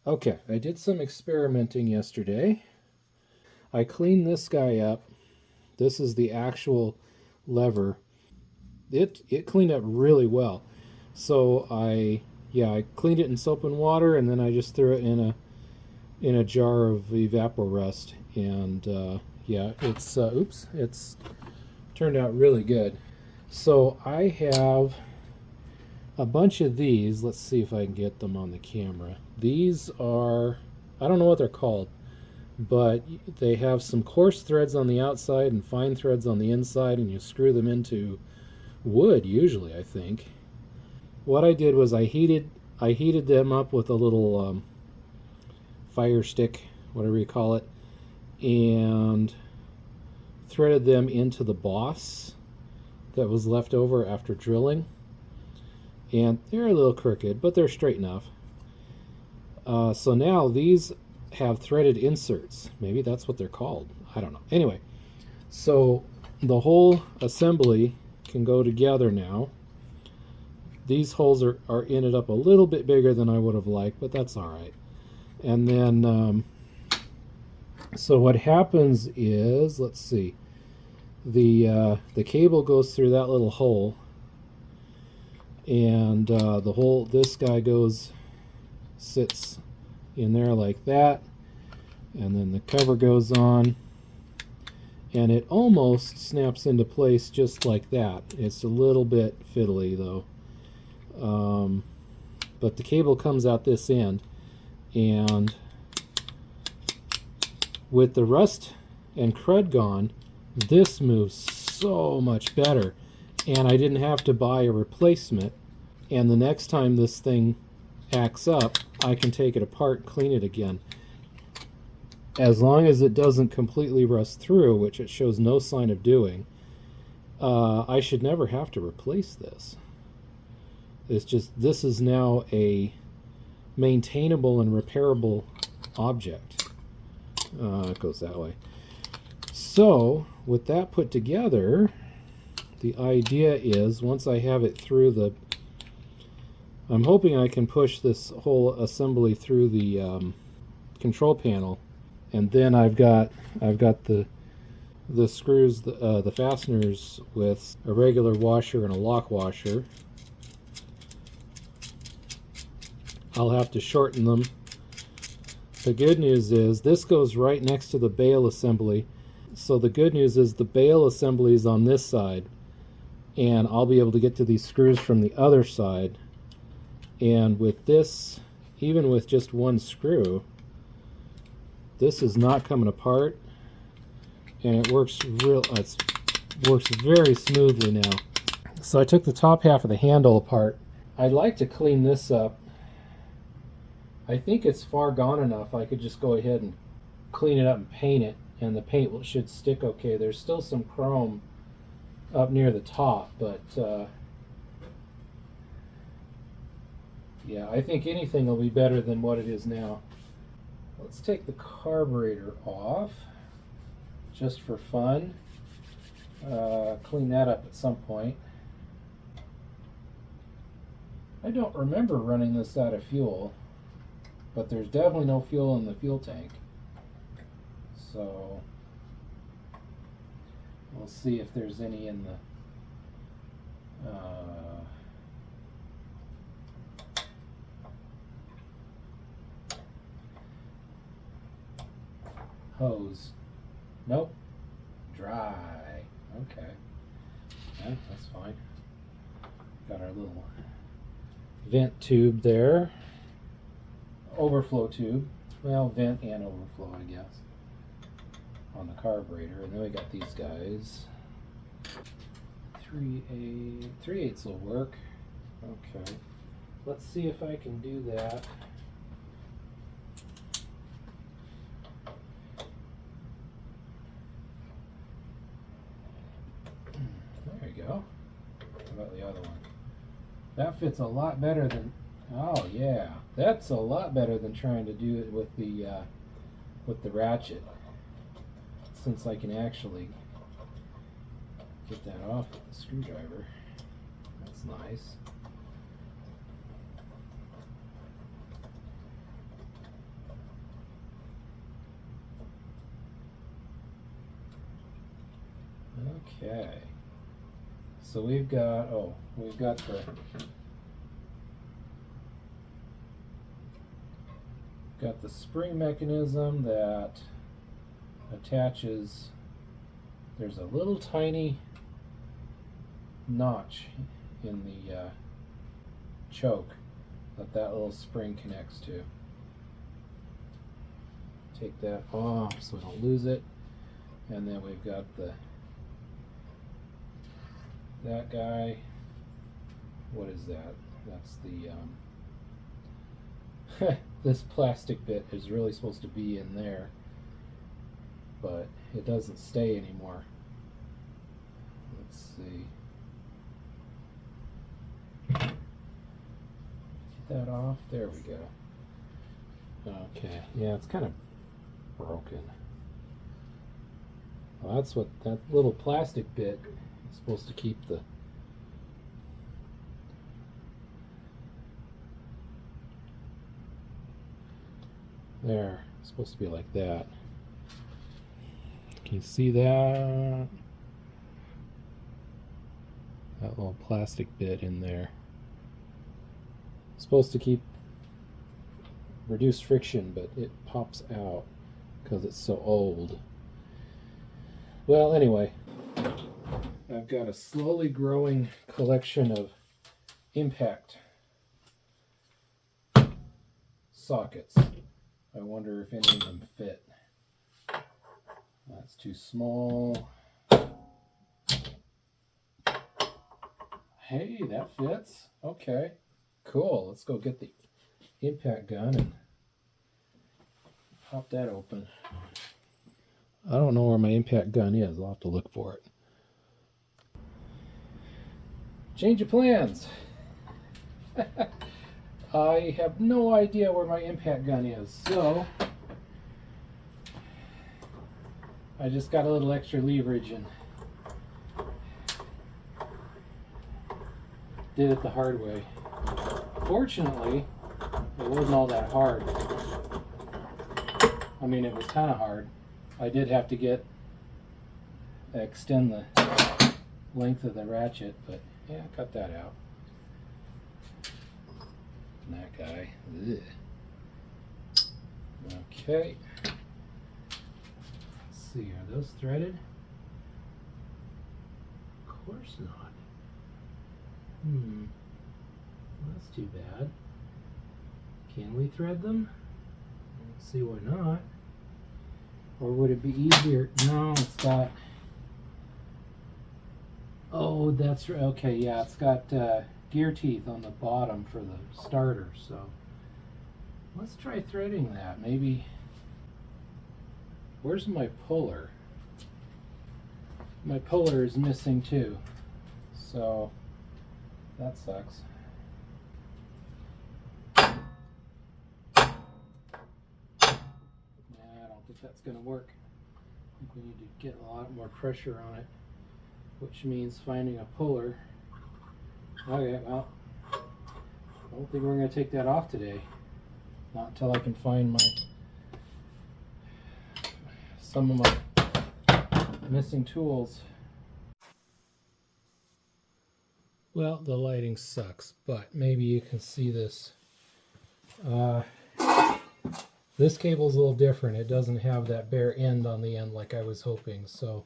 Okay, I did some experimenting yesterday. I cleaned this guy up. This is the actual lever. It cleaned up really well. So I cleaned it in soap and water, and then I just threw it in a jar of evaporust, and it's turned out really good. So I have a bunch of these. Let's see if I can get them on the camera. These are, I don't know what they're called, but they have some coarse threads on the outside and fine threads on the inside, and you screw them into wood usually, I think. What I did was I heated them up with a little fire stick, whatever you call it, and threaded them into the boss that was left over after drilling. And they're a little crooked, but they're straight enough. So now these have threaded inserts. Maybe that's what they're called. I don't know. Anyway, so the whole assembly can go together now. These holes are ended up a little bit bigger than I would have liked, but that's all right. And then, so what happens is, let's see, the cable goes through that little hole, and this guy sits in there like that, and then the cover goes on, and it almost snaps into place just like that. It's a little bit fiddly though, but the cable comes out this end, and with the rust and crud gone, this moves so much better, and I didn't have to buy a replacement. And the next time this thing acts up, I can take it apart and clean it again. As long as it doesn't completely rust through, which it shows no sign of doing, I should never have to replace this. It's just, this is now a maintainable and repairable object. It goes that way. So with that put together, the idea is, once I have it through I'm hoping I can push this whole assembly through the control panel, and then I've got the screws, the fasteners with a regular washer and a lock washer. I'll have to shorten them. The good news is this goes right next to the bail assembly. So the good news is the bail assembly is on this side, and I'll be able to get to these screws from the other side. And with this, even with just one screw, this is not coming apart, and it works very smoothly now. So I took the top half of the handle apart. I'd like to clean this up. I think it's far gone enough I could just go ahead and clean it up and paint it, and the paint should stick okay. There's still some chrome up near the top, but yeah, I think anything will be better than what it is now. Let's take the carburetor off, just for fun. Clean that up at some point. I don't remember running this out of fuel, but there's definitely no fuel in the fuel tank. So we'll see if there's any in the hose. Nope. Dry. Okay. Yeah, that's fine. Got our little vent tube there. Overflow tube. Well, vent and overflow, I guess, on the carburetor. And then we got these guys. 3/8 will work. Okay. Let's see if I can do that. There you go. How about the other one? That fits a lot better than, oh yeah, that's a lot better than trying to do it with the ratchet, since I can actually get that off with the screwdriver. That's nice. Okay. So we've got, got the spring mechanism that attaches. There's a little tiny notch in the choke that little spring connects to. Take that off so we don't lose it. And then we've got that guy. What is that? That's the this plastic bit is really supposed to be in there, but it doesn't stay anymore. Let's see. Get that off. There we go. Okay. Yeah, it's kind of broken. Well, that's what that little plastic bit is supposed to keep the there. It's supposed to be like that. Can you see that? That little plastic bit in there. It's supposed to keep reduce friction, but it pops out because it's so old. Well, anyway, I've got a slowly growing collection of impact sockets. I wonder if any of them fit. That's too small. Hey, that fits. Okay, cool. Let's go get the impact gun and pop that open. I don't know where my impact gun is. I'll have to look for it. Change of plans. I have no idea where my impact gun is, so I just got a little extra leverage and did it the hard way. Fortunately, it wasn't all that hard. I mean, it was kind of hard. I did have to extend the length of the ratchet, but yeah, cut that out. And that guy. Ugh. Okay. Let's see, are those threaded? Of course not. Well, that's too bad. Can we thread them? Let's see why not. Or would it be easier? No, it's got... Oh, that's right. Okay, yeah, it's got gear teeth on the bottom for the starter, so let's try threading that. Maybe... Where's my puller? My puller is missing too, so that sucks. I don't think that's going to work. I think we need to get a lot more pressure on it, which means finding a puller. Okay, well, I don't think we're going to take that off today. Not until I can find some of my missing tools. Well, the lighting sucks, but maybe you can see this. This cable's a little different. It doesn't have that bare end on the end like I was hoping. So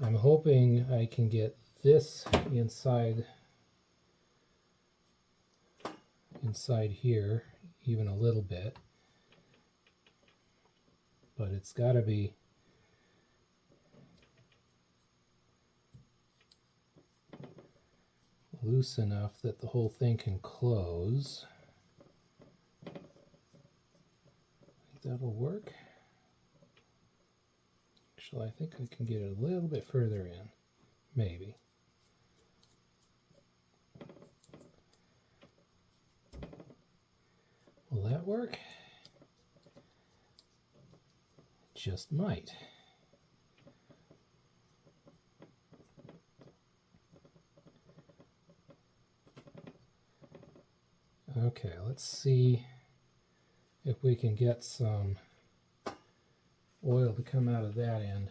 I'm hoping I can get this inside here even a little bit. But it's got to be loose enough that the whole thing can close. That'll work. Actually, I think I can get it a little bit further in, maybe. Will that work? Just might. Okay, let's see if we can get some oil to come out of that end.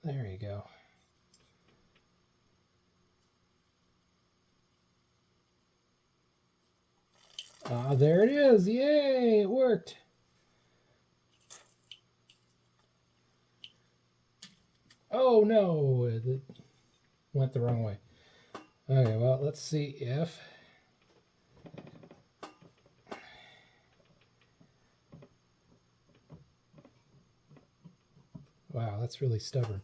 There you go. There it is. Yay, it worked. Oh no, it went the wrong way. Okay, well, let's see if... Wow, that's really stubborn.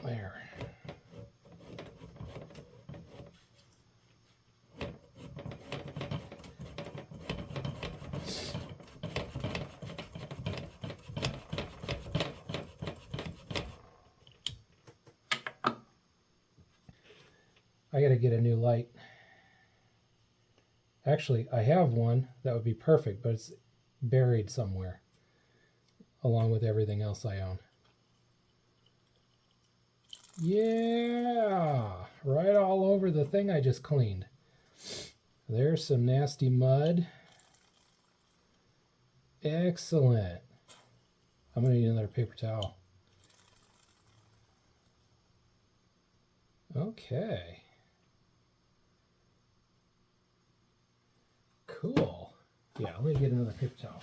There. I gotta get a new light. Actually, I have one that would be perfect, but it's buried somewhere along with everything else I own. Yeah, right all over the thing I just cleaned. There's some nasty mud. Excellent. I'm going to need another paper towel. Okay. Cool. Yeah, let me get another paper towel.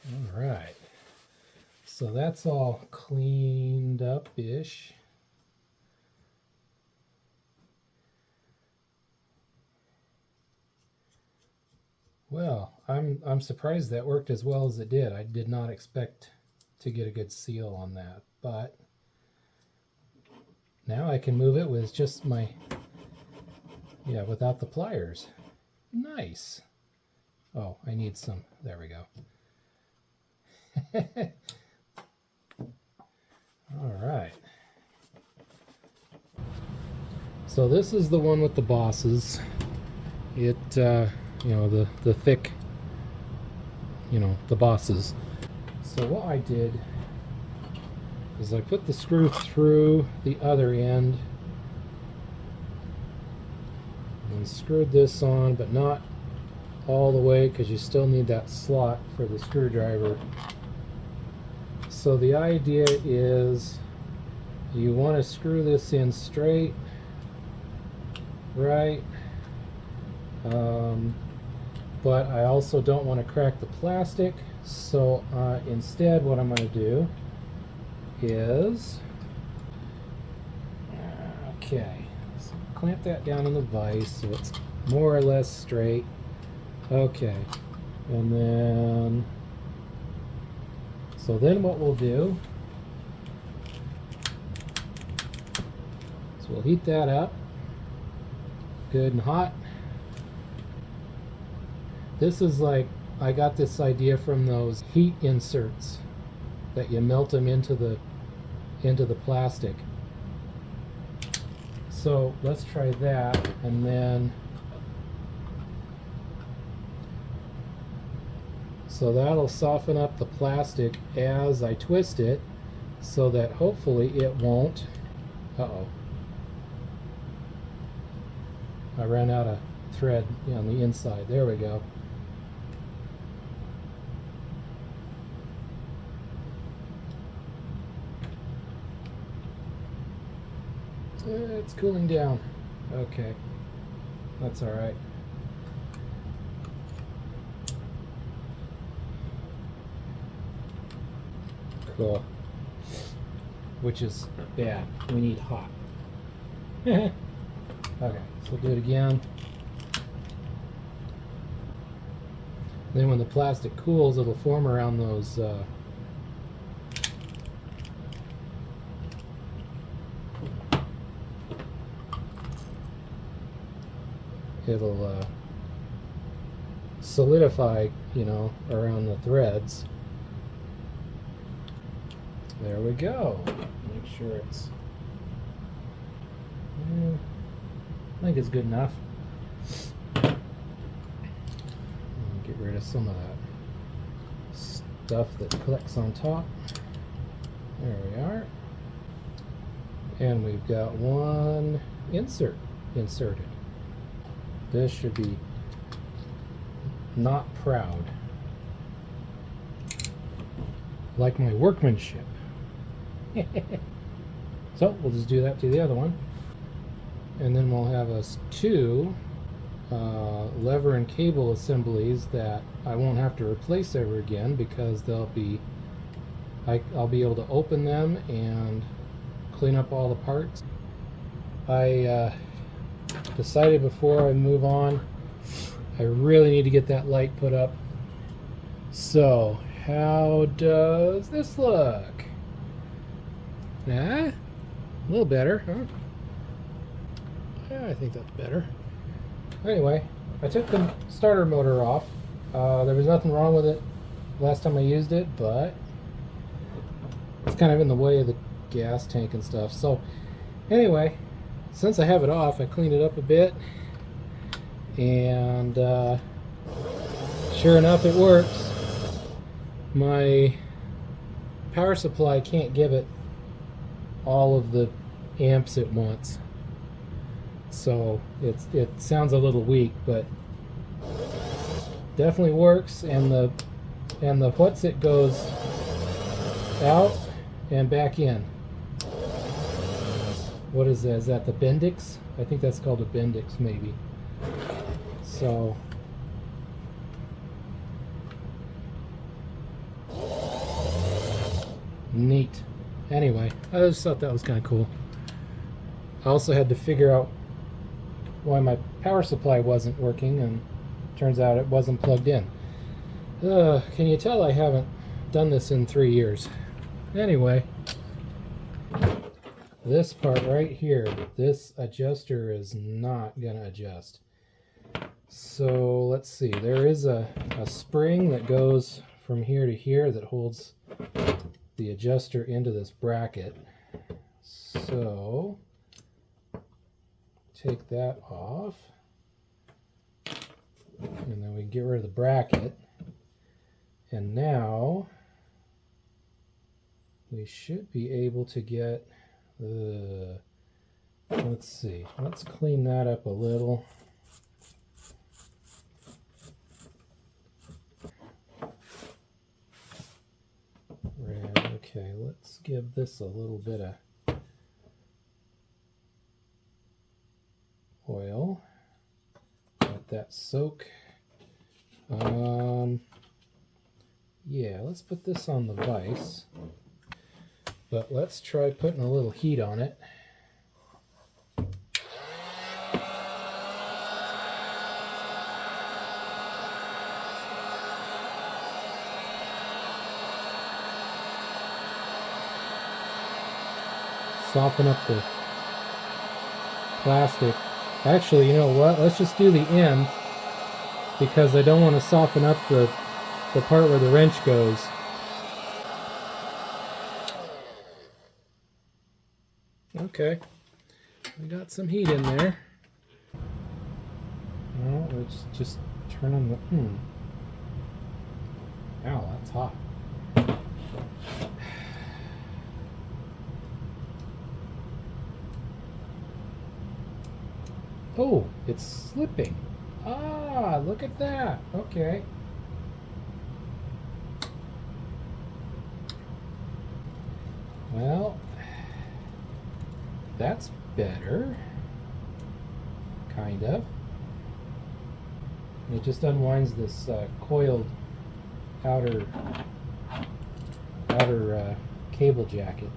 All right. So that's all cleaned up-ish. Well, I'm surprised that worked as well as it did. I did not expect to get a good seal on that, but now I can move it with just my, yeah, without the pliers. Nice. Oh, I need some. There we go. All right. So this is the one with the bosses. It, you know, the thick, you know, the bosses. So what I did is I put the screw through the other end and screwed this on, but not all the way because you still need that slot for the screwdriver. So the idea is you want to screw this in straight, right? But I also don't want to crack the plastic, so instead what I'm going to do is, okay, so clamp that down in the vise so it's more or less straight. Okay, and then, so then what we'll do is we'll heat that up good and hot. This is like, I got this idea from those heat inserts that you melt them into the plastic. So let's try that, and then so that'll soften up the plastic as I twist it so that hopefully it won't. Uh-oh. I ran out of thread on the inside. There we go. It's cooling down. Okay, that's all right. Cool. Which is bad. We need hot. Okay, so we'll do it again. Then when the plastic cools, it'll form around those it'll solidify, you know, around the threads. There we go. Make sure it's... I think it's good enough. Get rid of some of that stuff that collects on top. There we are. And we've got one insert inserted. This should be not proud. Like my workmanship. So we'll just do that to the other one. And then we'll have us two lever and cable assemblies that I won't have to replace ever again, because they'll be I'll be able to open them and clean up all the parts. I decided before I move on, I really need to get that light put up. So how does this look? A little better, huh? Yeah, I think that's better. Anyway, I took the starter motor off. There was nothing wrong with it last time I used it, but it's kind of in the way of the gas tank and stuff. So anyway, since I have it off, I cleaned it up a bit, and sure enough, it works. My power supply can't give it all of the amps it wants, so it sounds a little weak, but definitely works. And the what's it goes out and back in. What is that? Is that the Bendix? I think that's called a Bendix, maybe. So neat. Anyway, I just thought that was kind of cool. I also had to figure out why my power supply wasn't working, and turns out it wasn't plugged in. Can you tell I haven't done this in 3 years? Anyway, this part right here, this adjuster is not gonna adjust. So let's see, there is a spring that goes from here to here that holds the adjuster into this bracket. So take that off, and then we get rid of the bracket, and now we should be able to get let's see, let's clean that up a little. Okay, let's give this a little bit of oil. Let that soak. Yeah, let's put this on the vise, but let's try putting a little heat on it. Soften up the plastic. Actually, you know what? Let's just do the end, because I don't want to soften up the part where the wrench goes. Okay, we got some heat in there. Well, let's just turn on the... Ow, that's hot. Oh, it's slipping. Ah, look at that. Okay. Well, that's better. Kind of. And it just unwinds this coiled outer cable jacket.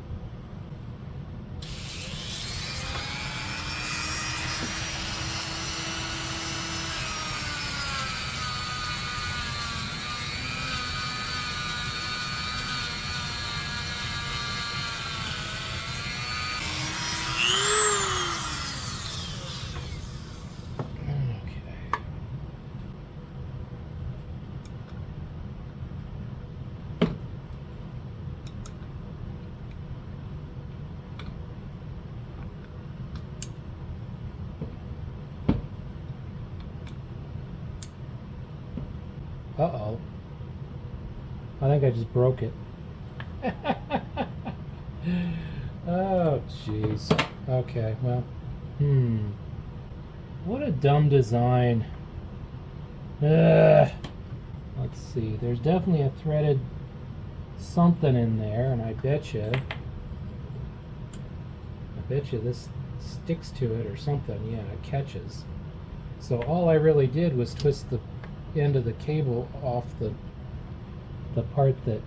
I think I just broke it. Oh, jeez. Okay, well, what a dumb design. Ugh. Let's see. There's definitely a threaded something in there, and I bet you this sticks to it or something. Yeah, it catches. So all I really did was twist the end of the cable off the part that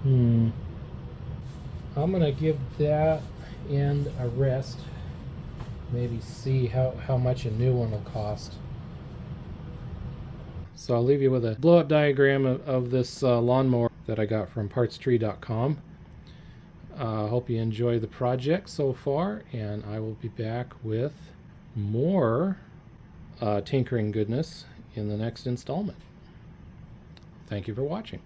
I'm gonna give that end a rest, maybe see how much a new one will cost. So I'll leave you with a blow-up diagram of this lawnmower that I got from partstree.com. Hope you enjoy the project so far, and I will be back with more tinkering goodness in the next installment. Thank you for watching.